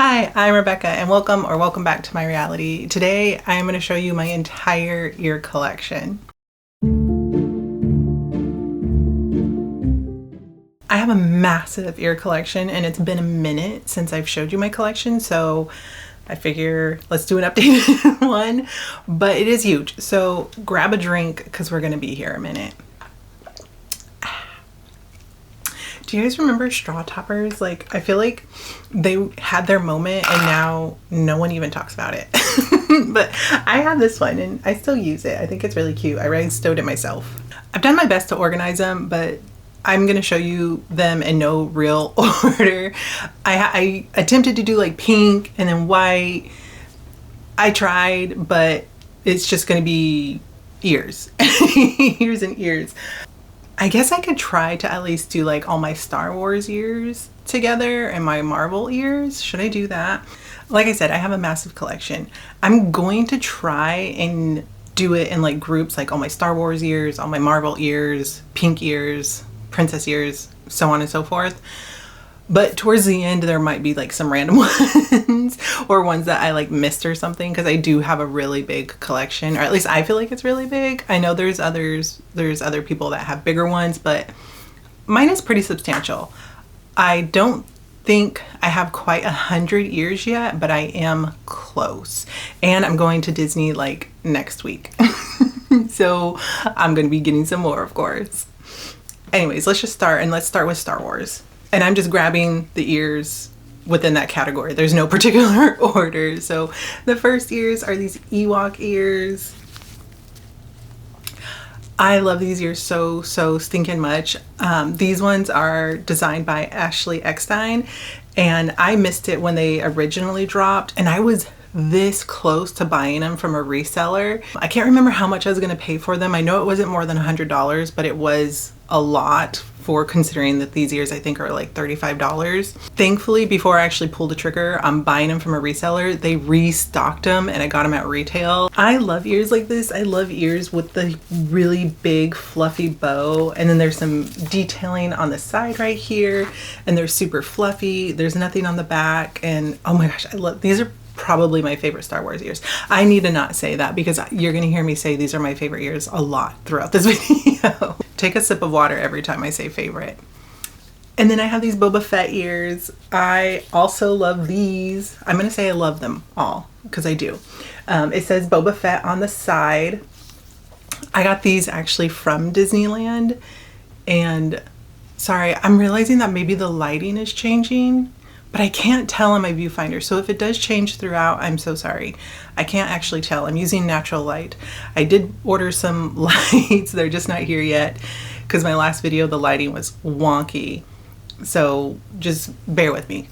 Hi, I'm Rebecca and welcome back to my reality. Today I am going to show you my entire ear collection. I have a massive ear collection and it's been a minute since I've showed you my collection, so I figure let's do an updated one, but it is huge. So grab a drink because we're going to be here a minute. Do you guys remember straw toppers? Like, I feel like they had their moment and now no one even talks about it. But I have this one and I still use it. I think it's really cute. I rhinestone it myself. I've done my best to organize them, but I'm going to show you them in no real order. I attempted to do like pink and then white. I tried, but it's just going to be ears. Ears and ears. I guess I could try to at least do like all my Star Wars ears together and my Marvel ears. Should I do that? Like I said, I have a massive collection. I'm going to try and do it in like groups, like all my Star Wars ears, all my Marvel ears, pink ears, princess ears, so on and so forth. But towards the end, there might be like some random ones or ones that I like missed or something, because I do have a really big collection, or at least I feel like it's really big. I know there's other people that have bigger ones, but mine is pretty substantial. I don't think I have quite 100 ears yet, but I am close. And I'm going to Disney like next week. So I'm going to be getting some more, of course. Anyways, let's just start, and let's start with Star Wars. And I'm just grabbing the ears within that category. There's no particular order. So the first ears are these Ewok ears. I love these ears so stinking much. These ones are designed by Ashley Eckstein, and I missed it when they originally dropped, and I was this close to buying them from a reseller. I can't remember how much I was going to pay for them. I know it wasn't more than $100, but it was a lot for considering that these ears I think are like $35. Thankfully, before I actually pulled the trigger on buying them from a reseller, they restocked them and I got them at retail. I love ears like this. I love ears with the really big fluffy bow, and then there's some detailing on the side right here, and they're super fluffy. There's nothing on the back, and oh my gosh, I love these. Are probably my favorite Star Wars ears. I need to not say that because you're going to hear me say these are my favorite ears a lot throughout this video. Take a sip of water every time I say favorite. And then I have these Boba Fett ears. I also love these. I'm going to say I love them all because I do. It says Boba Fett on the side. I got these actually from Disneyland, and sorry, I'm realizing that maybe the lighting is changing, but I can't tell on my viewfinder. So if it does change throughout, I'm so sorry. I can't actually tell. I'm using natural light. I did order some lights. They're just not here yet because my last video, the lighting was wonky. So just bear with me.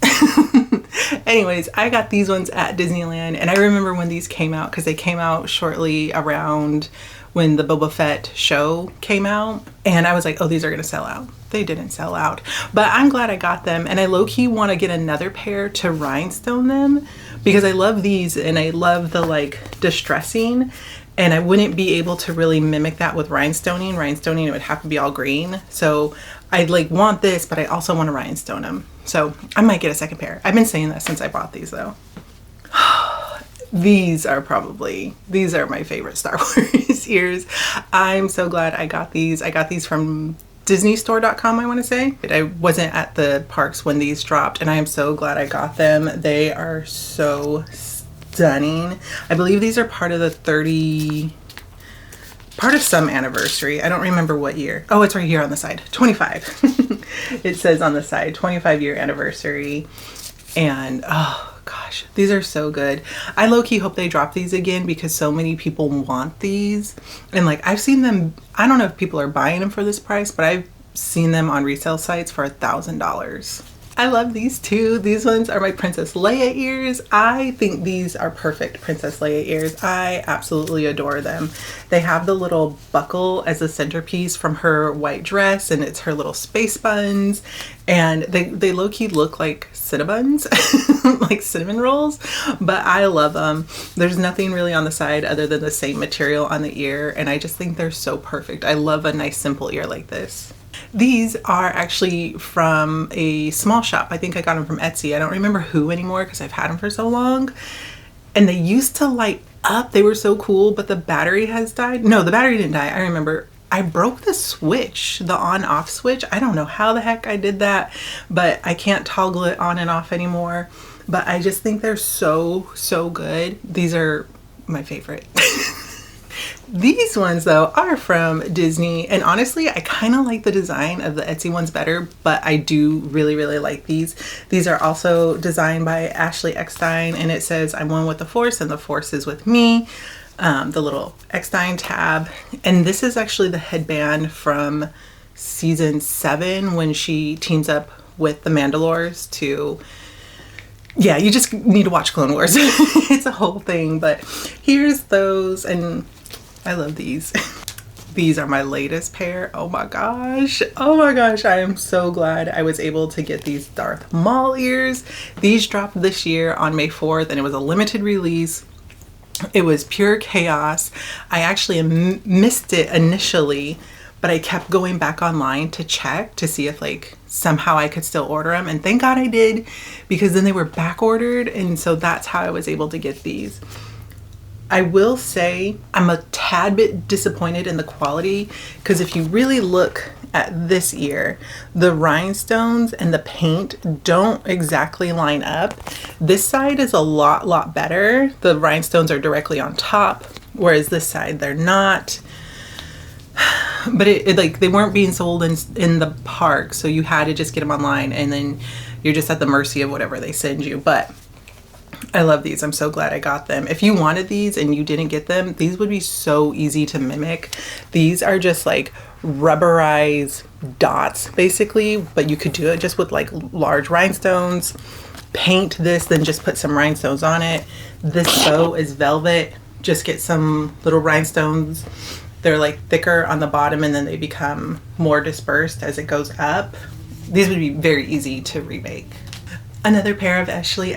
Anyways, I got these ones at Disneyland, and I remember when these came out because they came out shortly around when the Boba Fett show came out, and I was like, oh, these are gonna sell out. They didn't sell out, but I'm glad I got them, and I low-key want to get another pair to rhinestone them because I love these and I love the like distressing, and I wouldn't be able to really mimic that with rhinestoning. Rhinestoning, it would have to be all green, so I like want this, but I also want to rhinestone them, so I might get a second pair. I've been saying that since I bought these though. These are my favorite Star Wars ears. I'm so glad I got these. I got these from DisneyStore.com, I want to say. I wasn't at the parks when these dropped, and I am so glad I got them. They are so stunning. I believe these are part of some anniversary. I don't remember what year. Oh, it's right here on the side. 25. It says on the side, 25-year anniversary. And oh gosh, these are so good. I low-key hope they drop these again because so many people want these. And like, I've seen them, I don't know if people are buying them for this price, but I've seen them on resale sites for $1,000. I love these too. These ones are my Princess Leia ears. I think these are perfect Princess Leia ears. I absolutely adore them. They have the little buckle as a centerpiece from her white dress, and it's her little space buns, and they low-key look like Cinnabuns, like cinnamon rolls, but I love them. There's nothing really on the side other than the same material on the ear, and I just think they're so perfect. I love a nice simple ear like this. These are actually from a small shop. I think I got them from Etsy. I don't remember who anymore because I've had them for so long. And they used to light up. They were so cool, but the battery has died. No, the battery didn't die. I remember I broke the switch, the on-off switch. I don't know how the heck I did that, but I can't toggle it on and off anymore. But I just think they're so, so good. These are my favorite. These ones though are from Disney, and honestly I kind of like the design of the Etsy ones better, but I do really, really like these. These are also designed by Ashley Eckstein, and it says I'm one with the Force and the Force is with me. The little Eckstein tab, and this is actually the headband from season 7 when she teams up with the Mandalores to, yeah, you just need to watch Clone Wars. It's a whole thing, but here's those, and I love these. These are my latest pair. Oh my gosh. Oh my gosh. I am so glad I was able to get these Darth Maul ears. These dropped this year on May 4th, and it was a limited release. It was pure chaos. I actually missed it initially, but I kept going back online to check to see if like somehow I could still order them. And thank God I did, because then they were back ordered. And so that's how I was able to get these. I will say I'm a tad bit disappointed in the quality, because if you really look at this ear, the rhinestones and the paint don't exactly line up. This side is a lot better. The rhinestones are directly on top, whereas this side they're not. But it like they weren't being sold in the park, so you had to just get them online, and then you're just at the mercy of whatever they send you. But I love these. I'm so glad I got them. If you wanted these and you didn't get them, these would be so easy to mimic. These are just like rubberized dots basically, but you could do it just with like large rhinestones. Paint this, then just put some rhinestones on it. This bow is velvet. Just get some little rhinestones. They're like thicker on the bottom, and then they become more dispersed as it goes up. These would be very easy to remake. Another pair of Ashley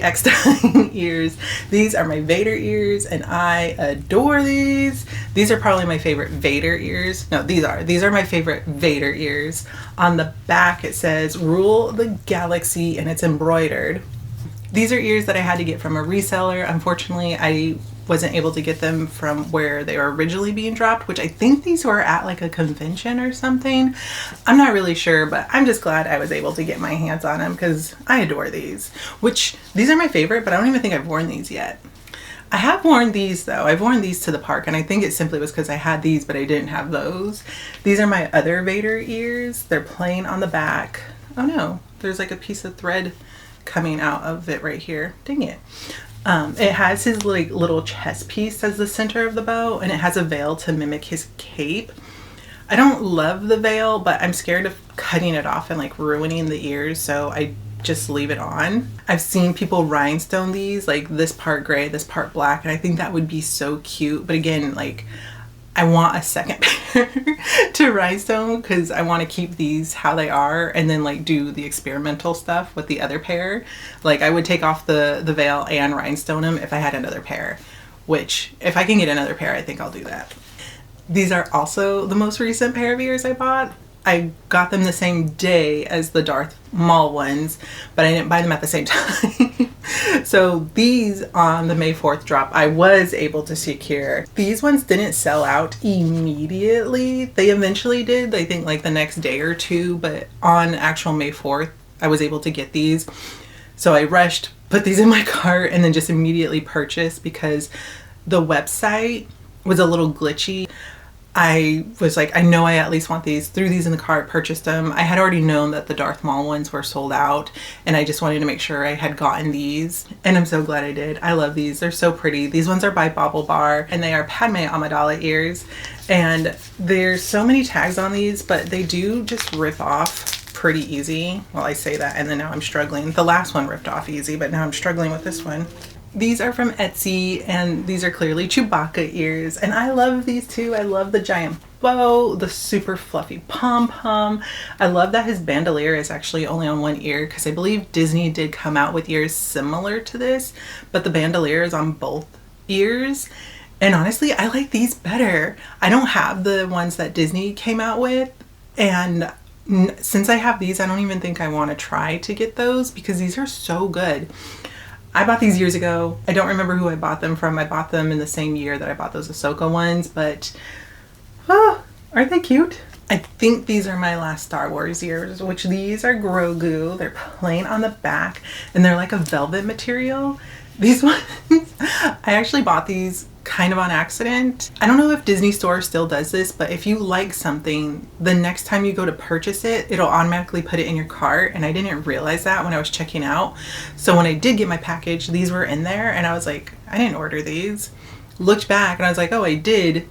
Eckstein ears. These are my Vader ears, and I adore these. These are probably my favorite Vader ears. No, these are my favorite Vader ears. On the back it says "Rule the Galaxy," and it's embroidered. These are ears that I had to get from a reseller. Unfortunately, I wasn't able to get them from where they were originally being dropped, which I think these were at like a convention or something. I'm not really sure, but I'm just glad I was able to get my hands on them because I adore these. Which, these are my favorite, but I don't even think I've worn these yet. I have worn these though. I've worn these to the park, and I think it simply was because I had these but I didn't have those. These are my other Vader ears. They're plain on the back. Oh no, there's like a piece of thread coming out of it right here. Dang it. It has his like little chest piece as the center of the bow, and it has a veil to mimic his cape. I don't love the veil, but I'm scared of cutting it off and like ruining the ears, so I just leave it on. I've seen people rhinestone these, like this part gray, this part black, and I think that would be so cute. But again, like I want a second pair to rhinestone because I want to keep these how they are and then like do the experimental stuff with the other pair. Like I would take off the veil and rhinestone them if I had another pair, which if I can get another pair, I think I'll do that. These are also the most recent pair of ears I bought. I got them the same day as the Darth Maul ones, but I didn't buy them at the same time. So these on the May 4th drop, I was able to secure. These ones didn't sell out immediately. They eventually did, I think like the next day or two, but on actual May 4th, I was able to get these. So I rushed, put these in my cart, and then just immediately purchased because the website was a little glitchy. I was like, I know I at least want these. Threw these in the cart, purchased them. I had already known that the Darth Maul ones were sold out, and I just wanted to make sure I had gotten these, and I'm so glad I did. I love these. They're so pretty. These ones are by Baublebar, and they are Padme Amidala ears, and there's so many tags on these, but they do just rip off pretty easy. Well, I say that, and then now I'm struggling. The last one ripped off easy, but now I'm struggling with this one. These are from Etsy, and these are clearly Chewbacca ears, and I love these too. I love the giant bow, the super fluffy pom-pom. I love that his bandolier is actually only on one ear because I believe Disney did come out with ears similar to this, but the bandolier is on both ears. And honestly, I like these better. I don't have the ones that Disney came out with, And since I have these, I don't even think I want to try to get those because these are so good. I bought these years ago. I don't remember who I bought them from. I bought them in the same year that I bought those Ahsoka ones, but aren't they cute? I think these are my last Star Wars ears, which these are Grogu. They're plain on the back and they're like a velvet material. These ones, I actually bought these kind of on accident. I don't know if Disney Store still does this, but if you like something, the next time you go to purchase it, it'll automatically put it in your cart. And I didn't realize that when I was checking out. So when I did get my package, these were in there and I was like, I didn't order these. Looked back and I was like, oh, I did.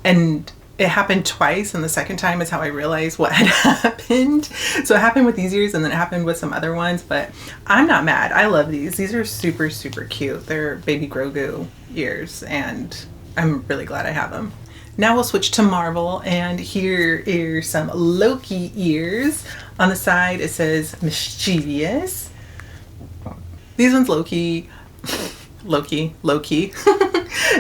And it happened twice, and the second time is how I realized what had happened. So it happened with these ears and then it happened with some other ones, but I'm not mad. I love these. These are super, super cute. They're baby Grogu ears and I'm really glad I have them. Now we'll switch to Marvel, and here are some Loki ears. On the side it says mischievous. These ones Loki.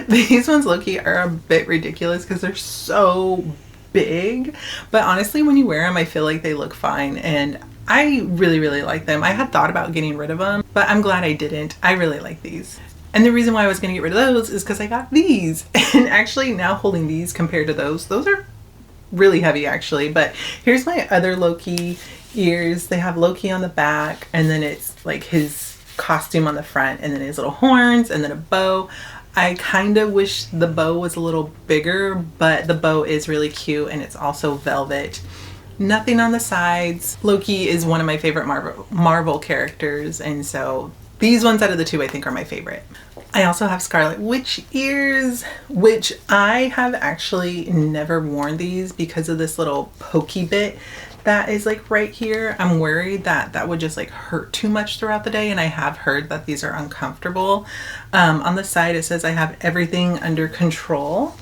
These ones Loki are a bit ridiculous because they're so big, but honestly when you wear them I feel like they look fine and I really, really like them. I had thought about getting rid of them, but I'm glad I didn't. I really like these. And the reason why I was going to get rid of those is because I got these. And actually now holding these compared to those are really heavy actually. But here's my other Loki ears. They have Loki on the back and then it's like his costume on the front and then his little horns and then a bow. I kind of wish the bow was a little bigger, but the bow is really cute and it's also velvet. Nothing on the sides. Loki is one of my favorite Marvel characters, and so these ones out of the two I think are my favorite. I also have Scarlet Witch ears, which I have actually never worn these because of this little pokey bit that is like right here. I'm worried that that would just like hurt too much throughout the day, and I have heard that these are uncomfortable. On the side it says I have everything under control.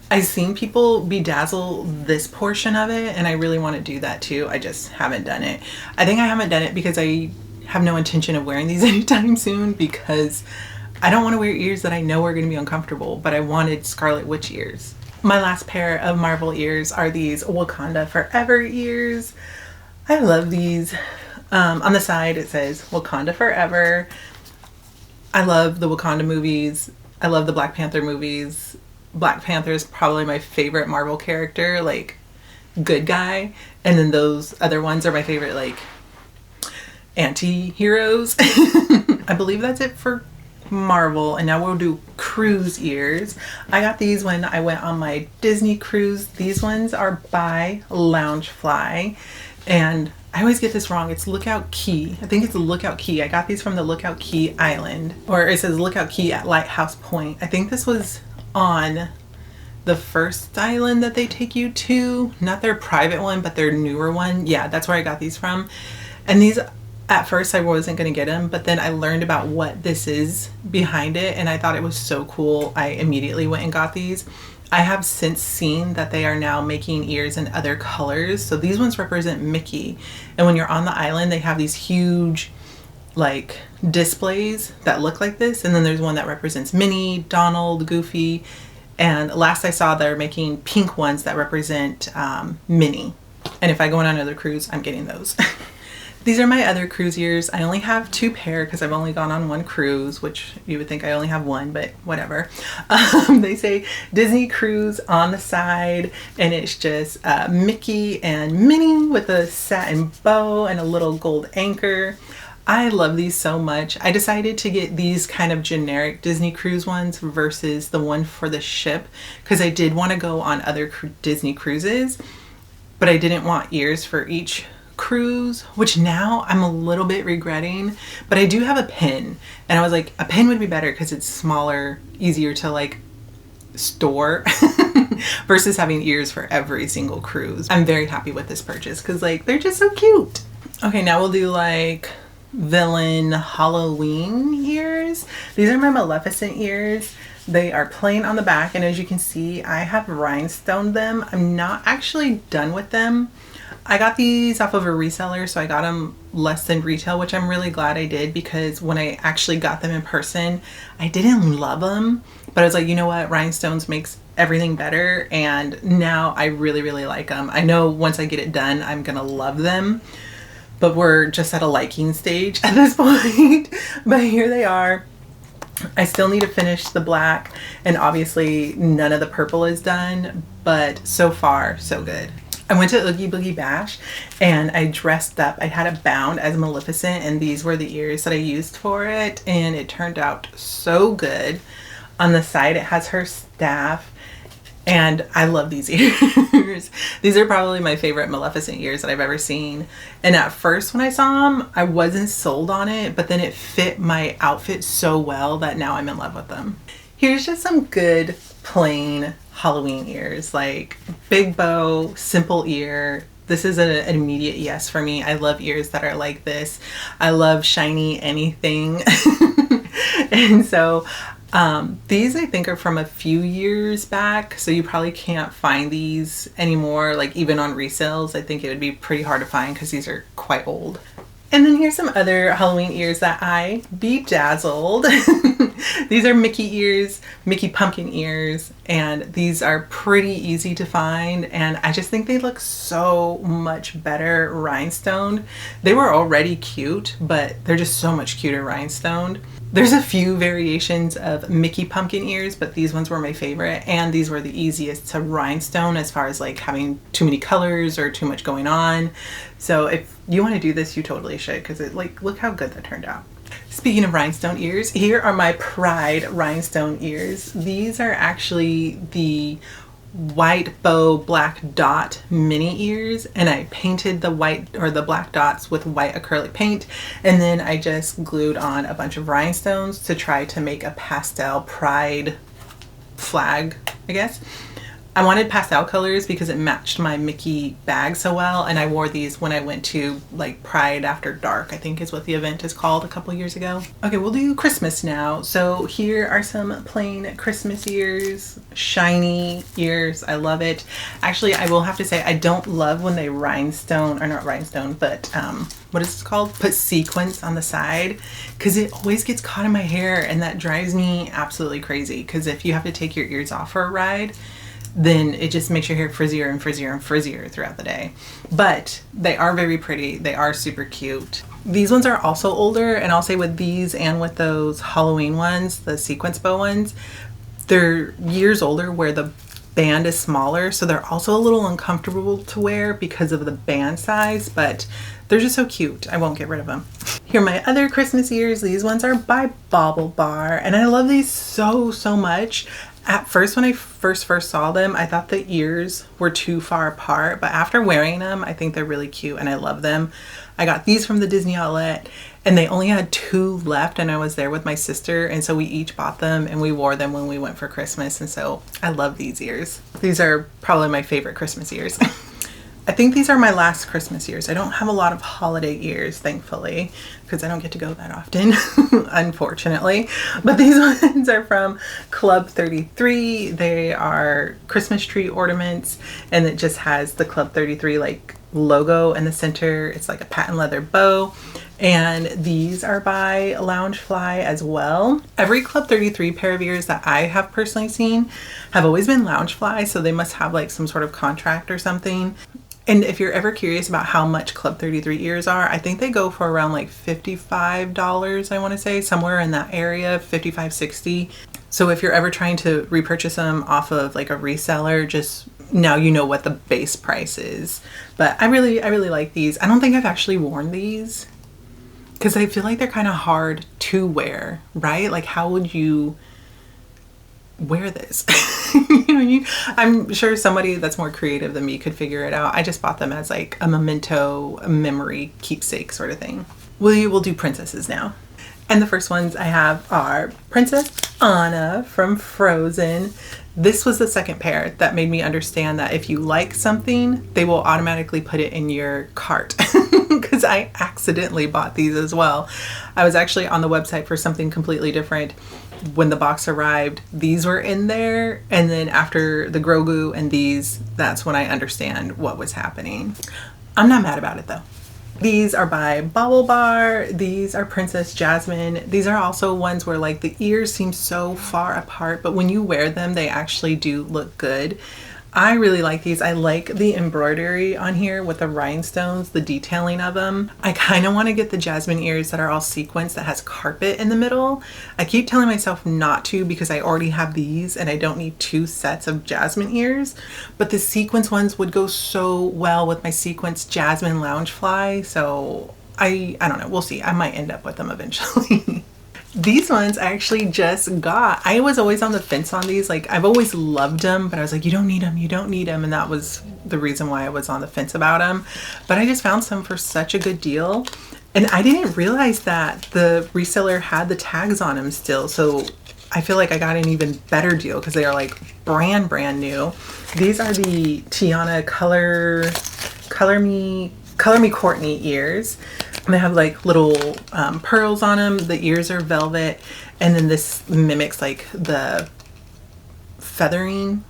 I've seen people bedazzle this portion of it and I really want to do that too. I just haven't done it. I think I haven't done it because I have no intention of wearing these anytime soon, because I don't want to wear ears that I know are going to be uncomfortable, but I wanted Scarlet Witch ears. My last pair of Marvel ears are these Wakanda Forever ears. I love these. On the side it says Wakanda Forever. I love the Wakanda movies. I love the Black Panther movies. Black Panther is probably my favorite Marvel character, like good guy. And then those other ones are my favorite, like anti-heroes. I believe that's it for Marvel, and now we'll do cruise ears. I got these when I went on my Disney cruise. These ones are by Loungefly, and I always get this wrong. It's Lookout Key. I think it's Lookout Key. I got these from the Lookout Key Island, or it says Lookout Key at Lighthouse Point. I think this was on the first island that they take you to, not their private one, but their newer one. Yeah, that's where I got these from. And these, at first I wasn't going to get them, but then I learned about what this is behind it and I thought it was so cool. I immediately went and got these. I have since seen that they are now making ears in other colors. So these ones represent Mickey. And when you're on the island, they have these huge like displays that look like this. And then there's one that represents Minnie, Donald, Goofy. And last I saw they're making pink ones that represent Minnie. And if I go on another cruise, I'm getting those. These are my other cruise ears. I only have 2 pair because I've only gone on one cruise, which you would think I only have one, but whatever. They say Disney Cruise on the side, and it's just Mickey and Minnie with a satin bow and a little gold anchor. I love these so much. I decided to get these kind of generic Disney cruise ones versus the one for the ship because I did want to go on other Disney cruises, but I didn't want ears for each cruise, which now I'm a little bit regretting. But I do have a pin, and I was like, a pin would be better because it's smaller, easier to like store versus having ears for every single cruise. I'm very happy with this purchase because like they're just so cute. Okay, now we'll do like villain Halloween ears. These are my Maleficent ears. They are plain on the back, and as you can see, I have rhinestoned them. I'm not actually done with them. I got these off of a reseller, so I got them less than retail, which I'm really glad I did, because when I actually got them in person, I didn't love them, but I was like, you know what, rhinestones makes everything better, and now I really, really like them. I know once I get it done, I'm gonna love them, but we're just at a liking stage at this point. But here they are. I still need to finish the black, and obviously none of the purple is done, but so far so good. I went to Oogie Boogie Bash and I dressed up. I had it bound as Maleficent, and these were the ears that I used for it, and it turned out so good. On the side it has her staff, and I love these ears. These are probably my favorite Maleficent ears that I've ever seen. And at first when I saw them, I wasn't sold on it, but then it fit my outfit so well that now I'm in love with them. Here's just some good plain Halloween ears, like big bow, simple ear. This is an immediate yes for me. I love ears that are like this. I love shiny anything. And so these I think are from a few years back, so you probably can't find these anymore, like even on resales. I think it would be pretty hard to find because these are quite old. And then here's some other Halloween ears that I bedazzled. These are Mickey ears, Mickey pumpkin ears, and these are pretty easy to find, and I just think they look so much better rhinestoned. They were already cute, but they're just so much cuter rhinestoned. There's a few variations of Mickey pumpkin ears, but these ones were my favorite, and these were the easiest to rhinestone as far as like having too many colors or too much going on. So if you want to do this, you totally should, because it, like, look how good that turned out. Speaking of rhinestone ears, here are my Pride rhinestone ears. These are actually the white bow black dot mini ears, and I painted the white or the black dots with white acrylic paint, and then I just glued on a bunch of rhinestones to try to make a pastel Pride flag, I guess. I wanted pastel colors because it matched my Mickey bag so well, and I wore these when I went to like Pride After Dark, I think is what the event is called, a couple years ago. Okay, we'll do Christmas now. So here are some plain Christmas ears, shiny ears. I love it. Actually, I will have to say I don't love when they rhinestone, or not rhinestone, but what is it called? Put sequins on the side, because it always gets caught in my hair, and that drives me absolutely crazy, because if you have to take your ears off for a ride, then it just makes your hair frizzier and frizzier and frizzier throughout the day. But they are very pretty. They are super cute. These ones are also older, and I'll say with these and with those Halloween ones, the sequence bow ones, they're years older where the band is smaller, so they're also a little uncomfortable to wear because of the band size, but they're just so cute. I won't get rid of them. Here are my other Christmas ears. These ones are by Baublebar, and I love these so much. At first, when I first saw them, I thought the ears were too far apart, but after wearing them, I think they're really cute and I love them. I got these from the Disney outlet, and they only had 2 left, and I was there with my sister, and so we each bought them and we wore them when we went for Christmas, and so I love these ears. These are probably my favorite Christmas ears. I think these are my last Christmas ears. I don't have a lot of holiday ears, thankfully, because I don't get to go that often, unfortunately. But these ones are from Club 33. They are Christmas tree ornaments, and it just has the Club 33 like logo in the center. It's like a patent leather bow. And these are by Loungefly as well. Every Club 33 pair of ears that I have personally seen have always been Loungefly, so they must have like some sort of contract or something. And if you're ever curious about how much Club 33 ears are, I think they go for around like $55, I want to say, somewhere in that area, 55, 60. So if you're ever trying to repurchase them off of like a reseller, just now you know what the base price is. But I really like these. I don't think I've actually worn these because I feel like they're kind of hard to wear, right? Like, how would you wear this? I'm sure somebody that's more creative than me could figure it out. I just bought them as like a memento, a memory keepsake sort of thing. We'll do princesses now. And the first ones I have are Princess Anna from Frozen. This was the second pair that made me understand that if you like something, they will automatically put it in your cart, because I accidentally bought these as well. I was actually on the website for something completely different. When the box arrived, these were in there, and then after the Grogu and these, that's when I understand what was happening. I'm not mad about it though. These are by Baublebar. These are Princess Jasmine. These are also ones where like the ears seem so far apart, but when you wear them, they actually do look good. I really like these. I like the embroidery on here with the rhinestones, the detailing of them. I kind of want to get the Jasmine ears that are all sequins that has carpet in the middle. I keep telling myself not to because I already have these and I don't need two sets of Jasmine ears. But the sequins ones would go so well with my sequins Jasmine Loungefly. So I don't know. We'll see. I might end up with them eventually. These ones I actually just got. I was always on the fence on these. Like, I've always loved them, but I was like, you don't need them, you don't need them. And that was the reason why I was on the fence about them. But I just found some for such a good deal. And I didn't realize that the reseller had the tags on them still. So I feel like I got an even better deal because they are like brand new. These are the Tiana Color Me Courtney ears. And they have like little pearls on them. The ears are velvet. And then this mimics like the feathering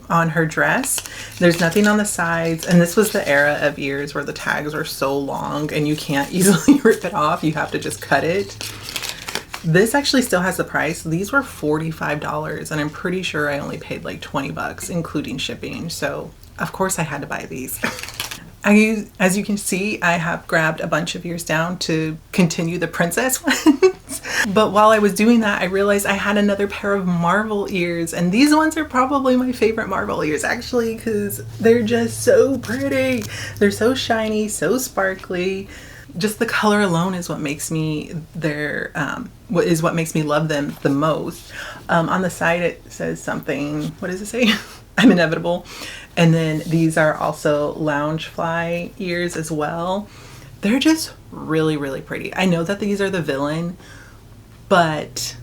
on her dress. There's nothing on the sides. And this was the era of ears where the tags were so long and you can't easily rip it off. You have to just cut it. This actually still has the price. These were $45 and I'm pretty sure I only paid like 20 bucks including shipping. So of course I had to buy these. As you can see, I have grabbed a bunch of ears down to continue the princess ones. But while I was doing that, I realized I had another pair of Marvel ears. And these ones are probably my favorite Marvel ears, actually, because they're just so pretty. They're so shiny, so sparkly. Just the color alone is what makes me what makes me love them the most. On the side, it says something. What does it say? I'm inevitable. And then these are also Loungefly ears as well. They're just really, really pretty. I know that these are the villain, but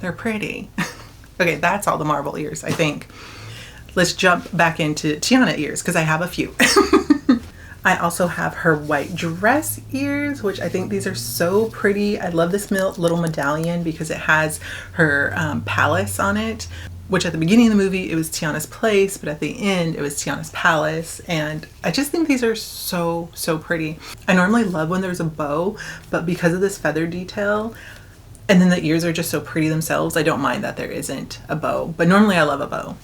they're pretty. Okay, that's all the Marvel ears, I think. Let's jump back into Tiana ears because I have a few. I also have her white dress ears, which I think these are so pretty. I love this little medallion because it has her palace on it, which at the beginning of the movie, it was Tiana's place, but at the end, it was Tiana's palace. And I just think these are so, so pretty. I normally love when there's a bow, but because of this feather detail, and then the ears are just so pretty themselves, I don't mind that there isn't a bow. But normally I love a bow.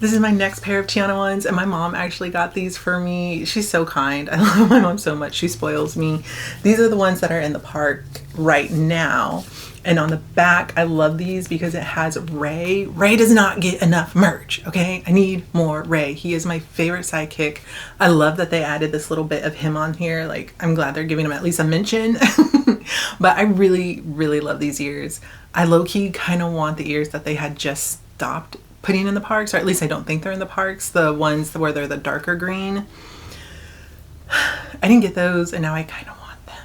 This is my next pair of Tiana ones, and my mom actually got these for me. She's so kind. I love my mom so much. She spoils me. These are the ones that are in the park right now. And on the back, I love these because it has Ray. Ray does not get enough merch, okay? I need more Ray. He is my favorite sidekick. I love that they added this little bit of him on here. Like, I'm glad they're giving him at least a mention. But I really, really love these ears. I low-key kind of want the ears that they had just stopped putting in the parks, or at least I don't think they're in the parks. The ones where they're the darker green. I didn't get those, and now I kind of want them.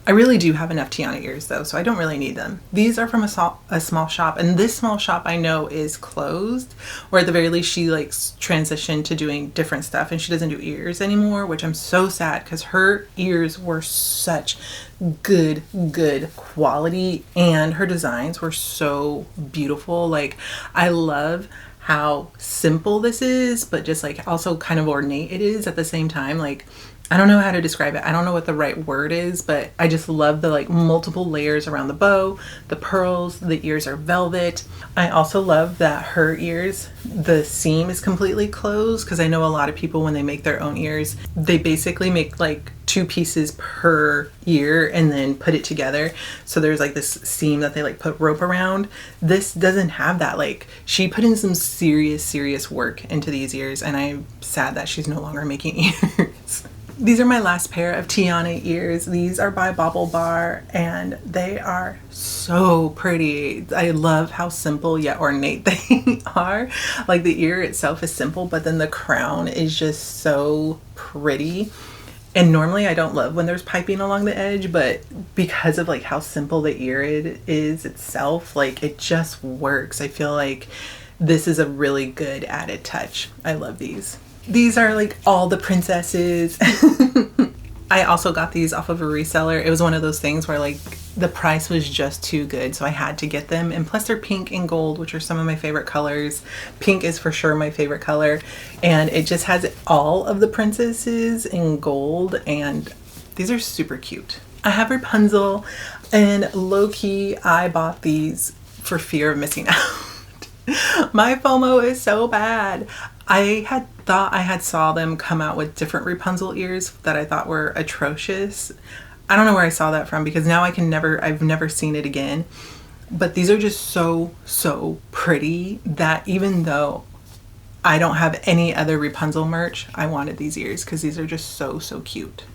I really do have enough Tiana ears though, so I don't really need them. These are from a small shop, and this small shop I know is closed, or at the very least she like transitioned to doing different stuff and she doesn't do ears anymore, which I'm so sad because her ears were such good quality and her designs were so beautiful. Like, I love how simple this is, but just like also kind of ornate it is at the same time. Like, I don't know how to describe it. I don't know what the right word is, but I just love the like multiple layers around the bow, the pearls, the ears are velvet. I also love that her ears, the seam is completely closed, because I know a lot of people when they make their own ears, they basically make like 2 pieces per ear and then put it together. So there's like this seam that they like put rope around. This doesn't have that. Like, she put in some serious work into these ears, and I'm sad that she's no longer making ears. These are my last pair of Tiana ears. These are by Baublebar, and they are so pretty. I love how simple yet ornate they are. Like, the ear itself is simple, but then the crown is just so pretty. And normally I don't love when there's piping along the edge, but because of like how simple the ear is itself, like it just works. I feel like this is a really good added touch. I love these. These are like all the princesses. I also got these off of a reseller. It was one of those things where like the price was just too good, so I had to get them. And plus they're pink and gold, which are some of my favorite colors. Pink is for sure my favorite color, and it just has all of the princesses in gold, and These are super cute. I have Rapunzel, and low-key, I bought these for fear of missing out. My FOMO is so bad. I had thought I had saw them come out with different Rapunzel ears that I thought were atrocious. I don't know where I saw that from, because now I've never seen it again. But these are just so pretty that even though I don't have any other Rapunzel merch, I wanted these ears because these are just so cute.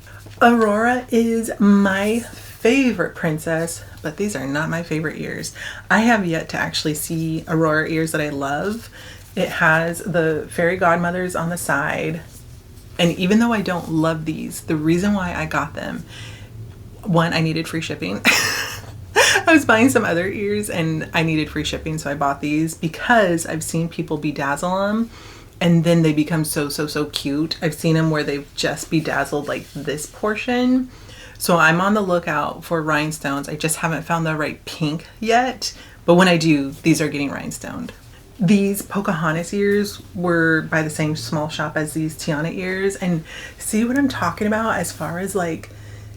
Aurora is my favorite princess, but these are not my favorite ears. I have yet to actually see Aurora ears that I love. It has the fairy godmothers on the side. And even though I don't love these, the reason why I got them, one, I needed free shipping. I was buying some other ears and I needed free shipping, so I bought these because I've seen people bedazzle them and then they become so cute. I've seen them where they've just bedazzled like this portion. So I'm on the lookout for rhinestones. I just haven't found the right pink yet, but when I do, these are getting rhinestoned. These Pocahontas ears were by the same small shop as these Tiana ears, and see what I'm talking about as far as like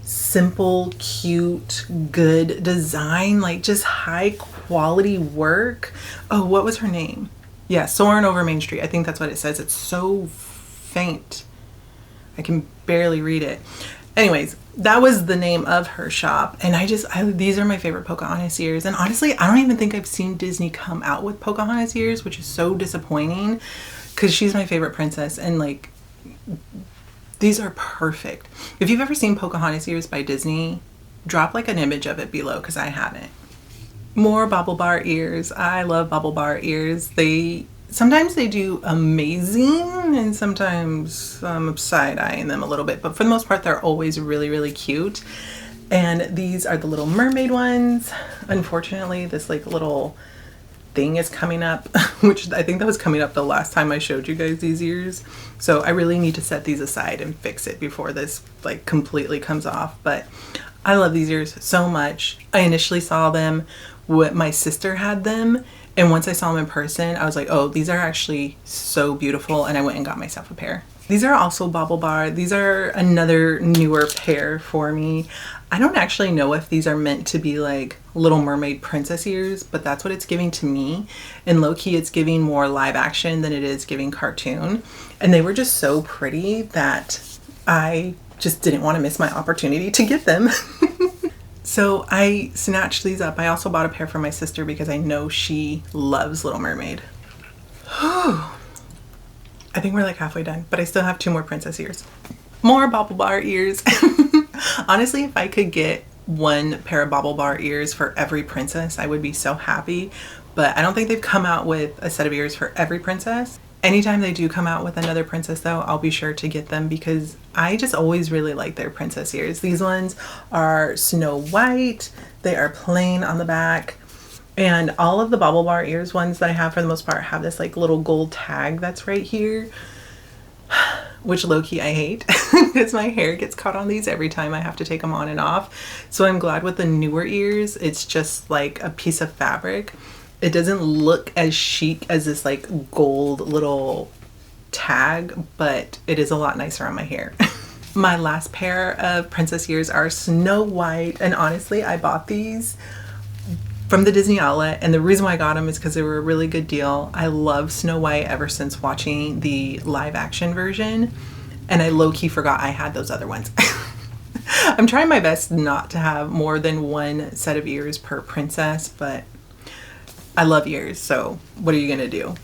simple, cute, good design, like just high quality work. Oh, what was her name? Yeah, Soarin' Over Main Street. I think that's what it says. It's so faint. I can barely read it. Anyways, that was the name of her shop. And these are my favorite Pocahontas ears. And honestly, I don't even think I've seen Disney come out with Pocahontas ears, which is so disappointing because she's my favorite princess. And like, these are perfect. If you've ever seen Pocahontas ears by Disney, drop like an image of it below because I haven't. More Baublebar ears. I love Baublebar ears. Sometimes they do amazing and sometimes I'm side-eyeing them a little bit, but for the most part they're always really cute. And these are the Little Mermaid ones. Unfortunately, this like little thing is coming up, which I think that was coming up the last time I showed you guys these ears. So I really need to set these aside and fix it before this like completely comes off. But I love these ears so much. I initially saw them when my sister had them, and once I saw them in person, I was like, oh, these are actually so beautiful, and I went and got myself a pair. These are also Baublebar. These are another newer pair for me. I don't actually know if these are meant to be like Little Mermaid princess ears, but that's what it's giving to me. And low-key, it's giving more live action than it is giving cartoon. And they were just so pretty that I just didn't want to miss my opportunity to get them. So I snatched these up. I also bought a pair for my sister because I know she loves Little Mermaid. I think we're like halfway done, but I still have 2 more princess ears. More Baublebar ears. Honestly, if I could get 1 pair of Baublebar ears for every princess, I would be so happy. But I don't think they've come out with a set of ears for every princess. Anytime they do come out with another princess though, I'll be sure to get them because I just always really like their princess ears. These ones are Snow White. They are plain on the back. And all of the Baublebar ears ones that I have for the most part have this like little gold tag that's right here, which low-key I hate because my hair gets caught on these every time I have to take them on and off. So I'm glad with the newer ears, it's just like a piece of fabric. It doesn't look as chic as this like gold little tag, but it is a lot nicer on my hair. My last pair of princess ears are Snow White, and honestly, I bought these from the Disney outlet, and the reason why I got them is because they were a really good deal. I love Snow White ever since watching the live action version, and I low-key forgot I had those other ones. I'm trying my best not to have more than 1 set of ears per princess, but I love ears, so what are you gonna do?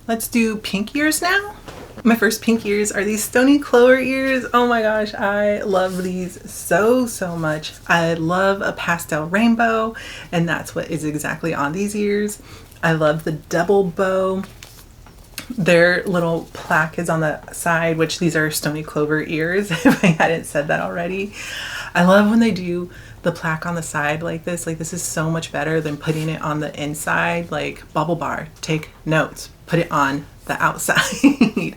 Let's do pink ears now. My first pink ears are these Stony Clover ears. Oh my gosh, I love these so much. I love a pastel rainbow, and that's what is exactly on these ears. I love the double bow. Their little plaque is on the side, which these are Stony Clover ears, if I hadn't said that already. I love when they do the plaque on the side like this. Like, this is so much better than putting it on the inside. Like, Baublebar, take notes. Put it on the outside.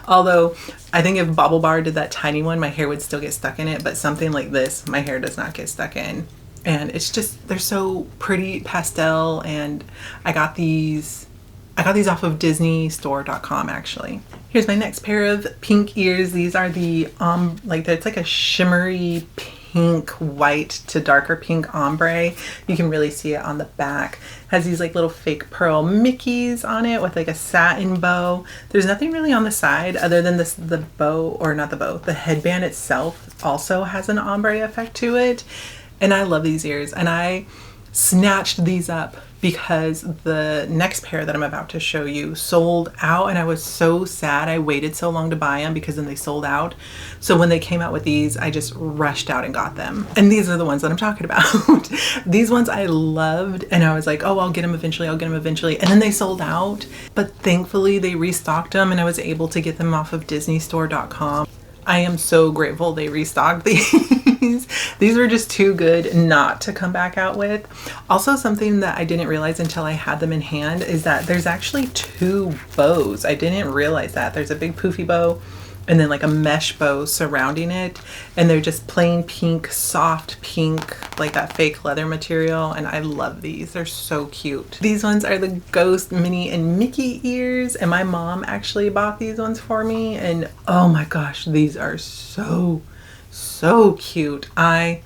Although, I think if Baublebar did that tiny one, my hair would still get stuck in it. But something like this, my hair does not get stuck in. And it's just, they're so pretty pastel. And I got these I got these off of DisneyStore.com actually. Here's my next pair of pink ears. These are the it's like a shimmery pink, white to darker pink ombre. You can really see it on the back. Has these like little fake pearl Mickeys on it with like a satin bow. There's nothing really on the side other than this, the bow, or not the bow, the headband itself also has an ombre effect to it. And I love these ears, and I snatched these up because the next pair that I'm about to show you sold out, and I was so sad I waited so long to buy them because then they sold out. So when they came out with these, I just rushed out and got them. And these are the ones that I'm talking about. These ones I loved, and I was like, oh, I'll get them eventually, I'll get them eventually. And then they sold out, but thankfully they restocked them and I was able to get them off of DisneyStore.com. I am so grateful they restocked these. These were just too good not to come back out with. Also, something that I didn't realize until I had them in hand is that there's actually two bows. I didn't realize that. There's a big poofy bow and then like a mesh bow surrounding it, and they're just plain pink, soft pink, like that fake leather material, and I love these. They're so cute. These ones are the Ghost Minnie and Mickey ears, and my mom actually bought these ones for me, and oh my gosh, these are so cute. I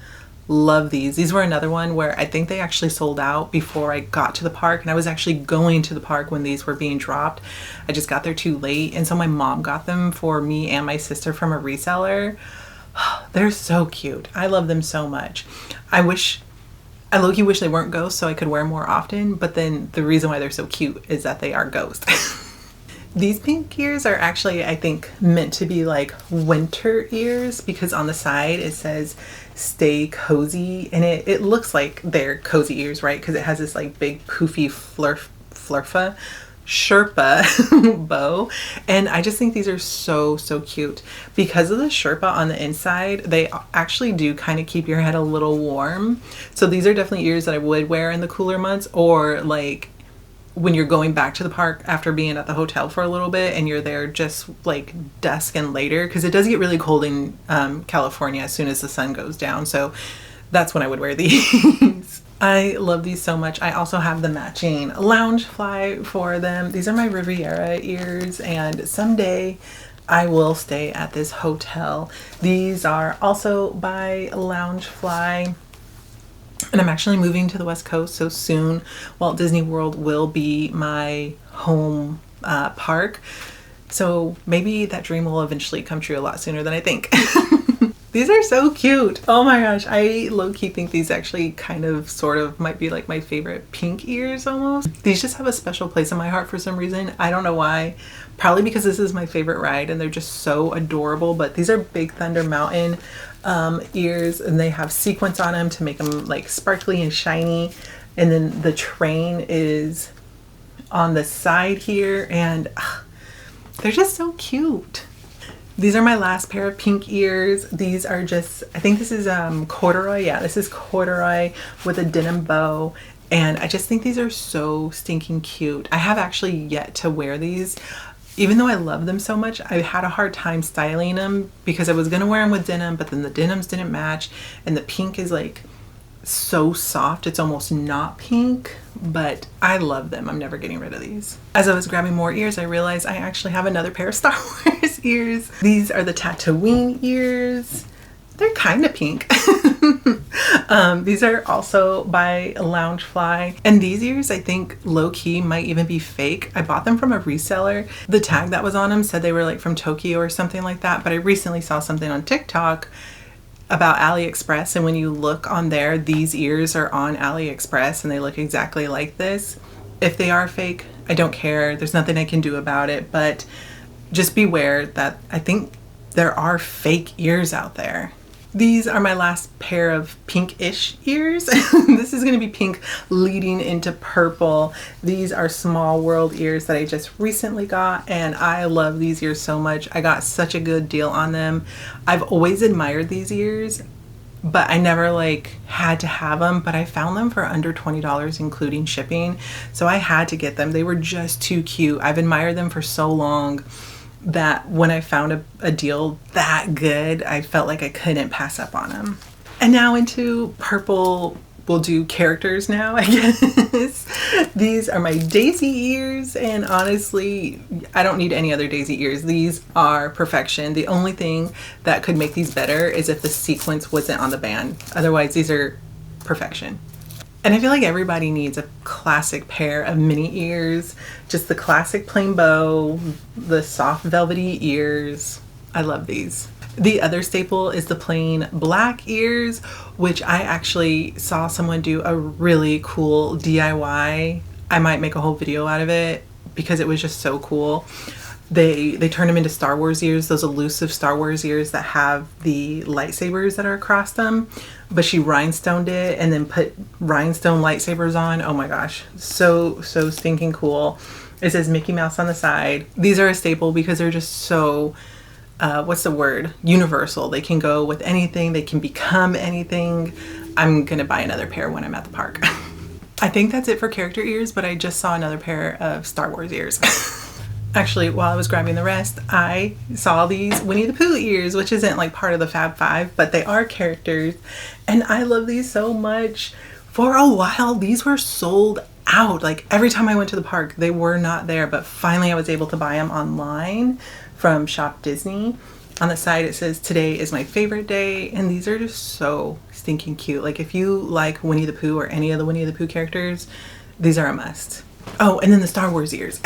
love these. These were another one where I think they actually sold out before I got to the park, and I was actually going to the park when these were being dropped. I just got there too late, and so my mom got them for me and my sister from a reseller. They're so cute. I love them so much. I low-key wish they weren't ghosts so I could wear more often, but then the reason why they're so cute is that they are ghost. These pink ears are actually, I think, meant to be like winter ears because on the side it says stay cozy, and it looks like they're cozy ears, right? Because it has this like big poofy Sherpa bow, and I just think these are so cute. Because of the Sherpa on the inside, they actually do kind of keep your head a little warm. So these are definitely ears that I would wear in the cooler months, or like when you're going back to the park after being at the hotel for a little bit and you're there just like dusk and later, because it does get really cold in California as soon as the sun goes down. So that's when I would wear these. I love these so much. I also have the matching Loungefly for them. These are my Riviera ears, and someday I will stay at this hotel. These are also by Loungefly. And I'm actually moving to the West Coast, so soon Walt Disney World will be my home park. So maybe that dream will eventually come true a lot sooner than I think. These are so cute. Oh my gosh, I low-key think these actually kind of sort of might be like my favorite pink ears almost. These just have a special place in my heart for some reason. I don't know why. Probably because this is my favorite ride and they're just so adorable. But these are Big Thunder Mountain ears, and they have sequins on them to make them like sparkly and shiny. And then the train is on the side here, and they're just so cute. These are my last pair of pink ears. These are just, I think this is corduroy. Yeah, this is corduroy with a denim bow. And I just think these are so stinking cute. I have actually yet to wear these. Even though I love them so much, I had a hard time styling them because I was going to wear them with denim, but then the denims didn't match. And the pink is like so soft, it's almost not pink, but I love them. I'm never getting rid of these. As I was grabbing more ears, I realized I actually have another pair of Star Wars ears. These are the Tatooine ears. They're kind of pink. These are also by Loungefly, and these ears I think low-key might even be fake. I bought them from a reseller. The tag that was on them said they were like from Tokyo or something like that, but I recently saw something on TikTok about AliExpress, and when you look on there, these ears are on AliExpress and they look exactly like this. If they are fake, I don't care. There's nothing I can do about it, but just beware that I think there are fake ears out there. These are my last pair of pink-ish ears. This is going to be pink leading into purple. These are Small World ears that I just recently got, and I love these ears so much. I got such a good deal on them. I've always admired these ears, but I never like had to have them, but I found them for under $20 including shipping, so I had to get them. They were just too cute. I've admired them for so long that when I found a deal that good, I felt like I couldn't pass up on them. And now into purple we'll do characters now, I guess. These are my Daisy ears, and honestly, I don't need any other Daisy ears. These are perfection. The only thing that could make these better is if the sequence wasn't on the band. Otherwise, these are perfection. And I feel like everybody needs a classic pair of mini ears. Just the classic plain bow, the soft velvety ears. I love these. The other staple is the plain black ears, which I actually saw someone do a really cool DIY. I might make a whole video out of it because it was just so cool. They turned them into Star Wars ears, those elusive Star Wars ears that have the lightsabers that are across them. But she rhinestoned it and then put rhinestone lightsabers on. Oh my gosh, so stinking cool. It says Mickey Mouse on the side. These are a staple because they're just so, what's the word? Universal. They can go with anything. They can become anything. I'm gonna buy another pair when I'm at the park. I think that's it for character ears, but I just saw another pair of Star Wars ears. Actually, while I was grabbing the rest, I saw these Winnie the Pooh ears, which isn't like part of the Fab Five, but they are characters. And I love these so much. For a while, these were sold out. Like every time I went to the park, they were not there, but finally I was able to buy them online from Shop Disney. On the side, it says, "Today is my favorite day." And these are just so stinking cute. Like if you like Winnie the Pooh or any of the Winnie the Pooh characters, these are a must. Oh, and then the Star Wars ears.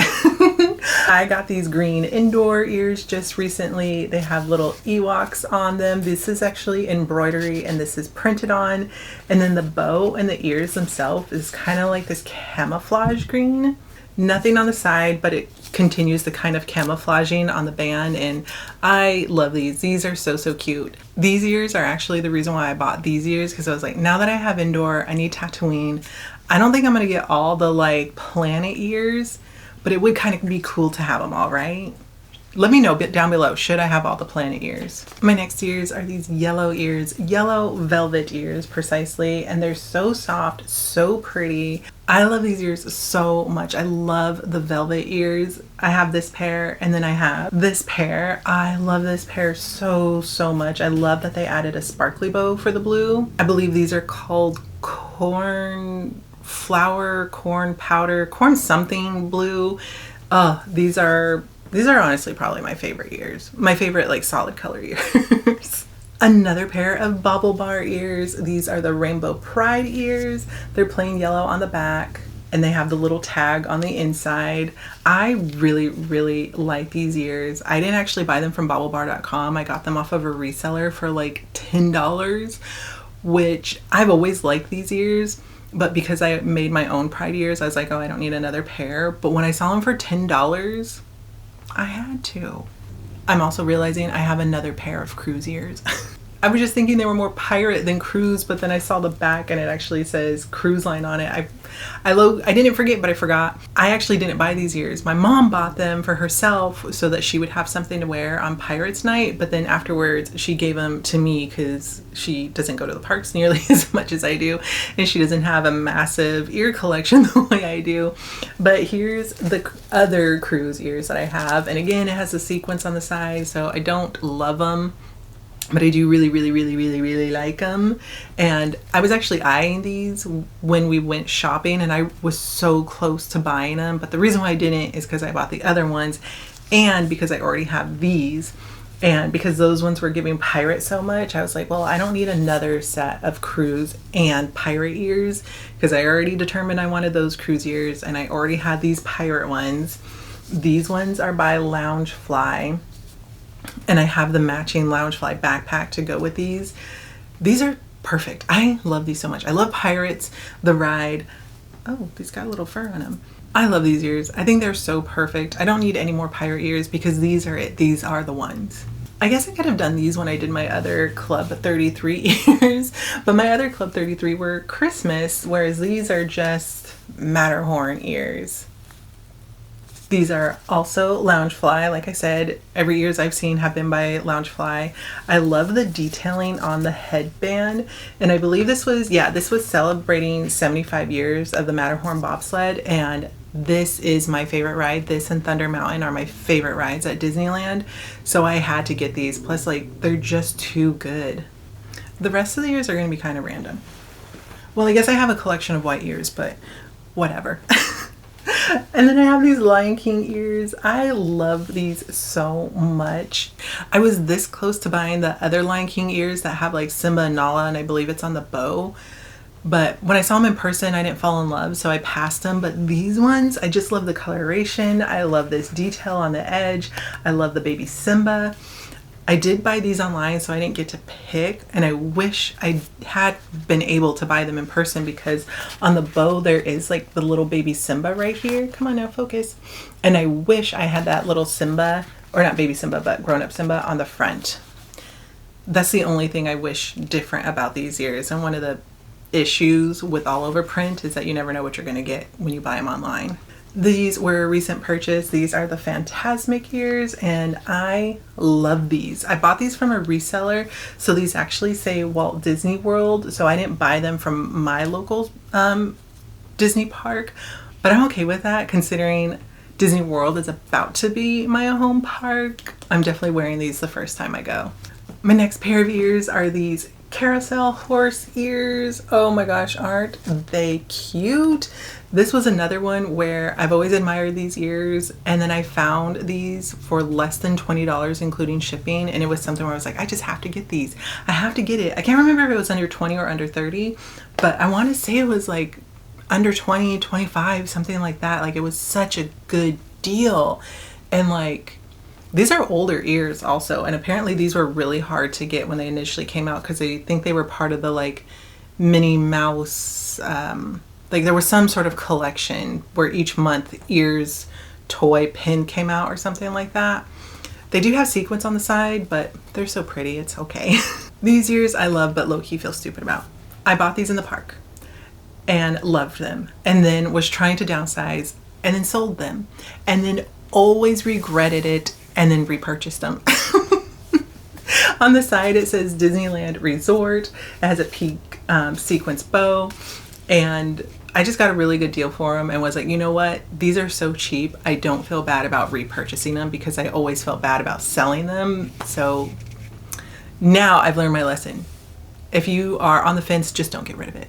I got these green indoor ears just recently. They have little Ewoks on them. This is actually embroidery and this is printed on. And then the bow and the ears themselves is kind of like this camouflage green. Nothing on the side, but it continues the kind of camouflaging on the band, and I love these. These are so cute. These ears are actually the reason why I bought these ears, because I was like, now that I have indoor, I need Tatooine. I don't think I'm gonna get all the like planet ears, but it would kind of be cool to have them all, right? Let me know down below, should I have all the planet ears? My next ears are these yellow ears, yellow velvet ears precisely, and they're so soft, so pretty. I love these ears so much. I love the velvet ears. I have this pair and then I have this pair. I love this pair so much. I love that they added a sparkly bow for the blue. I believe these are called corn flour, corn powder, corn something blue. These are honestly probably my favorite ears. My favorite like solid color ears. Another pair of Baublebar ears. These are the Rainbow Pride ears. They're plain yellow on the back and they have the little tag on the inside. I really like these ears. I didn't actually buy them from Baublebar.com. I got them off of a reseller for like $10, which I've always liked these ears. But because I made my own Pride ears, I was like, oh, I don't need another pair. But when I saw them for $10, I had to. I'm also realizing I have another pair of cruise ears. I was just thinking they were more pirate than cruise, but then I saw the back and it actually says cruise line on it. I didn't forget, but I forgot. I actually didn't buy these ears. My mom bought them for herself so that she would have something to wear on Pirates Night, but then afterwards she gave them to me because she doesn't go to the parks nearly as much as I do, and she doesn't have a massive ear collection the way I do. But here's the other cruise ears that I have, and again, it has a sequence on the side, so I don't love them, but I do really like them. And I was actually eyeing these when we went shopping and I was so close to buying them, but the reason why I didn't is because I bought the other ones and because I already have these, and because those ones were giving pirate so much, I was like, well, I don't need another set of cruise and pirate ears because I already determined I wanted those cruise ears and I already had these pirate ones. These ones are by Loungefly. And I have the matching Loungefly backpack to go with these. These are perfect. I love these so much. I love pirates, the ride. Oh, these got a little fur on them. I love these ears. I think they're so perfect. I don't need any more pirate ears because these are it. These are the ones. I guess I could have done these when I did my other Club 33 ears, but my other Club 33 were Christmas, whereas these are just Matterhorn ears. These are also Loungefly. Like I said, every ears I've seen have been by Loungefly. I love the detailing on the headband. And I believe this was celebrating 75 years of the Matterhorn bobsled. And this is my favorite ride. This and Thunder Mountain are my favorite rides at Disneyland. So I had to get these. Plus, like, they're just too good. The rest of the ears are going to be kind of random. Well, I guess I have a collection of white ears, but whatever. And then I have these Lion King ears. I love these so much. I was this close to buying the other Lion King ears that have like Simba and Nala, and I believe it's on the bow. But when I saw them in person, I didn't fall in love, so I passed them. But these ones, I just love the coloration. I love this detail on the edge. I love the baby Simba. I did buy these online, so I didn't get to pick, and I wish I had been able to buy them in person, because on the bow there is like the little baby Simba right here. Come on now, focus. And I wish I had that little Simba, or not baby Simba, but grown-up Simba on the front. That's the only thing I wish different about these ears. And one of the issues with all over print is that you never know what you're going to get when you buy them online. These were a recent purchase. These are the Phantasmic ears, and I love these. I bought these from a reseller, so these actually say Walt Disney World, so I didn't buy them from my local Disney park, but I'm okay with that considering Disney World is about to be my home park. I'm definitely wearing these the first time I go. My next pair of ears are these carousel horse ears. Oh my gosh, aren't they cute? This was another one where I've always admired these ears, and then I found these for less than $20 including shipping, and it was something where I was like, I just have to get these. I have to get it. I can't remember if it was under 20 or under 30, but I want to say it was like under 20, 25, something like that. Like, it was such a good deal. And like, these are older ears also, and apparently these were really hard to get when they initially came out, because I think they were part of the like Minnie Mouse, like there was some sort of collection where each month ears toy pin came out or something like that. They do have sequins on the side, but they're so pretty, it's okay. These ears I love, but low-key feel stupid about. I bought these in the park and loved them, and then was trying to downsize and then sold them, and then always regretted it, and then repurchased them. On the side it says Disneyland Resort. It has a pink sequence bow, and I just got a really good deal for them and was like, you know what? These are so cheap. I don't feel bad about repurchasing them, because I always felt bad about selling them. So now I've learned my lesson. If you are on the fence, just don't get rid of it.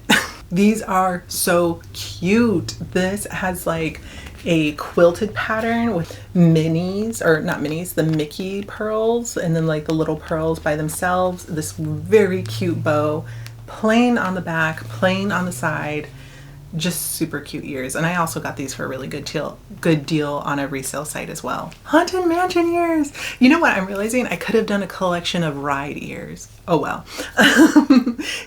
These are so cute. This has like a quilted pattern with minis, or not minis, the Mickey pearls, and then like the little pearls by themselves. This very cute bow, plain on the back, plain on the side. Just super cute ears. And I also got these for a really good deal on a resale site as well. Haunted Mansion ears. You know what I'm realizing? I could have done a collection of ride ears. Oh well.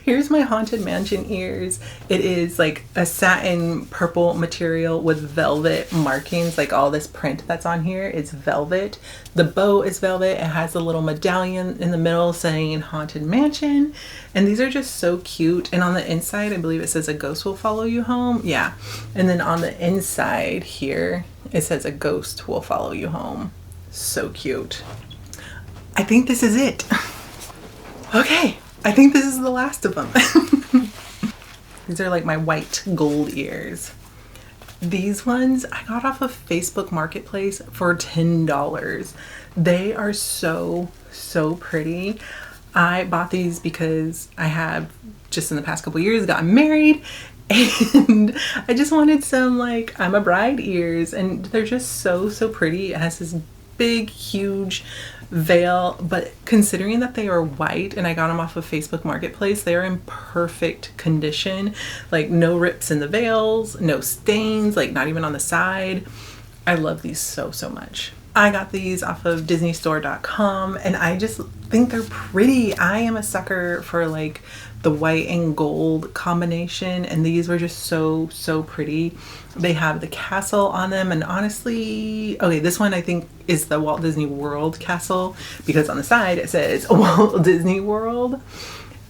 Here's my Haunted Mansion ears. It is like a satin purple material with velvet markings. Like all this print that's on here is velvet. The bow is velvet. It has a little medallion in the middle saying Haunted Mansion. And these are just so cute. And on the inside, I believe it says a ghost will follow you home. Yeah. And then on the inside here, it says a ghost will follow you home. So cute. I think this is it. Okay, I think this is the last of them. These are like my white gold ears. These ones I got off of Facebook Marketplace for $10. They are so pretty. I bought these because I have just in the past couple years gotten married, and I just wanted some like I'm a bride ears, and they're just so pretty. It has this big huge veil, but considering that they are white and I got them off of Facebook Marketplace, they are in perfect condition. Like no rips in the veils, no stains, like not even on the side. I love these so much. I got these off of disneystore.com, and I just think they're pretty. I am a sucker for like the white and gold combination, and these were just so pretty. They have the castle on them, and honestly, okay, this one I think is the Walt Disney World castle, because on the side it says Walt Disney World.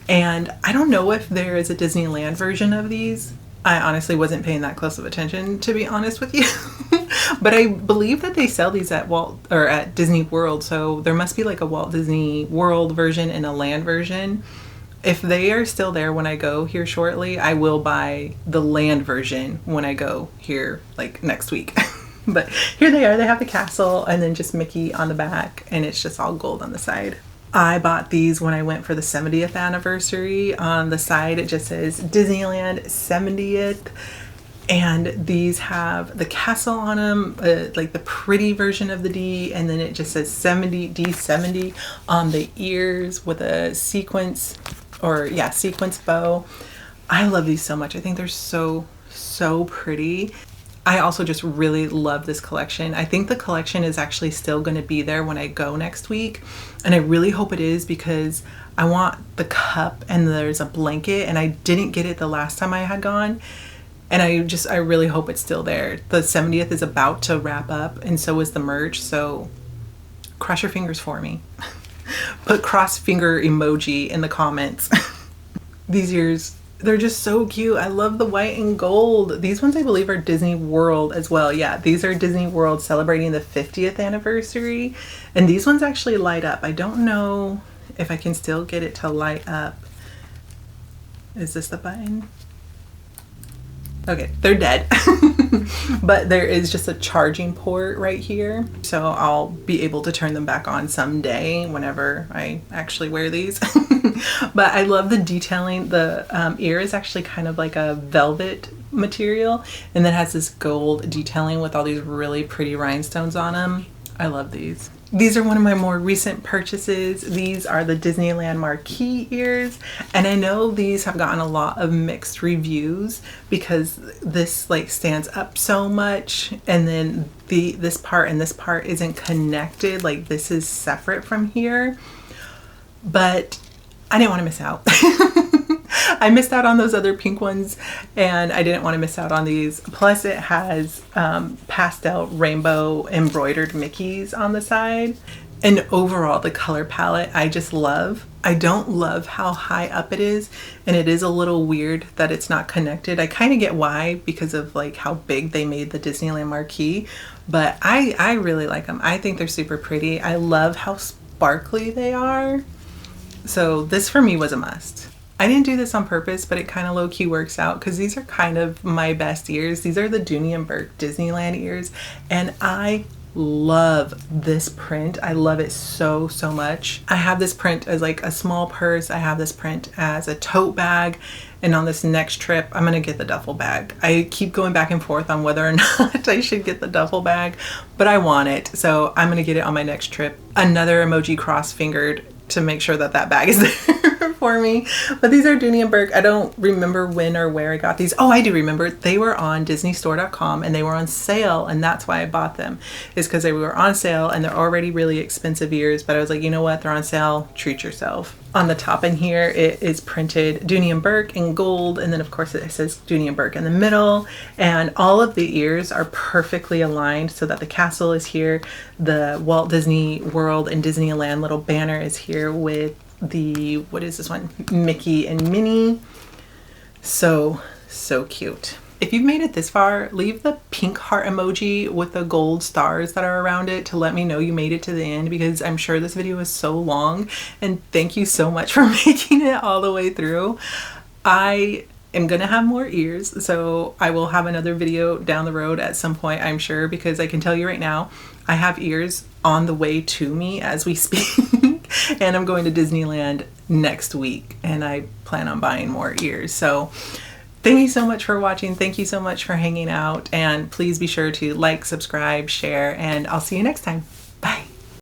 And I don't know if there is a Disneyland version of these. I honestly wasn't paying that close of attention, to be honest with you. But I believe that they sell these at at Disney World, so there must be like a Walt Disney World version and a land version. If they are still there when I go here shortly, I will buy the land version when I go here like next week. But here they are. They have the castle and then just Mickey on the back, and it's just all gold on the side. I bought these when I went for the 70th anniversary. On the side, it just says Disneyland 70th. And these have the castle on them, like the pretty version of the D, and then it just says 70 D70 on the ears with a sequence, or yeah, sequence bow. I love these so much. I think they're so pretty. I also just really love this collection. I think the collection is actually still going to be there when I go next week, and I really hope it is, because I want the cup and there's a blanket, and I didn't get it the last time I had gone. And I really hope it's still there. The 70th is about to wrap up, and so is the merch. So cross your fingers for me. Put cross finger emoji in the comments. These ears, they're just so cute. I love the white and gold. These ones I believe are Disney World as well. Yeah, these are Disney World celebrating the 50th anniversary. And these ones actually light up. I don't know if I can still get it to light up. Is this the button? Okay, they're dead. But there is just a charging port right here. So I'll be able to turn them back on someday whenever I actually wear these. But I love the detailing. The ear is actually kind of like a velvet material, and then has this gold detailing with all these really pretty rhinestones on them. I love these. These are one of my more recent purchases. These are the Disneyland Marquee ears, and I know these have gotten a lot of mixed reviews because this like stands up so much, and then this part and this part isn't connected, like this is separate from here. But I didn't want to miss out. I missed out on those other pink ones, and I didn't want to miss out on these. Plus it has pastel rainbow embroidered Mickeys on the side. And overall, the color palette I just love. I don't love how high up it is, and it is a little weird that it's not connected. I kind of get why, because of like how big they made the Disneyland Marquee, but I really like them. I think they're super pretty. I love how sparkly they are. So this for me was a must. I didn't do this on purpose, but it kind of low-key works out because these are kind of my best ears. These are the Rooney and Bourke Disneyland ears, and I love this print. I love it so much. I have this print as like a small purse. I have this print as a tote bag, and on this next trip I'm gonna get the duffel bag. I keep going back and forth on whether or not I should get the duffel bag, but I want it, so I'm gonna get it on my next trip. Another emoji cross-fingered to make sure that that bag is there for me. But these are Rooney and Bourke. I don't remember when or where I got these. Oh, I do remember. They were on disneystore.com, and they were on sale, and that's why I bought them, is because they were on sale, and they're already really expensive ears, but I was like, you know what, they're on sale, treat yourself. On the top in here, it is printed Rooney and Bourke in gold, and then of course it says Rooney and Bourke in the middle, and all of the ears are perfectly aligned so that the castle is here, the Walt Disney World and Disneyland little banner is here with the, what is this one, Mickey and Minnie. So cute. If you've made it this far, leave the pink heart emoji with the gold stars that are around it to let me know you made it to the end, because I'm sure this video is so long, and thank you so much for making it all the way through. I am gonna have more ears, so I will have another video down the road at some point, I'm sure, because I can tell you right now, I have ears on the way to me as we speak. And I'm going to Disneyland next week, and I plan on buying more ears. So thank you so much for watching. Thank you so much for hanging out, and please be sure to like, subscribe, share, and I'll see you next time.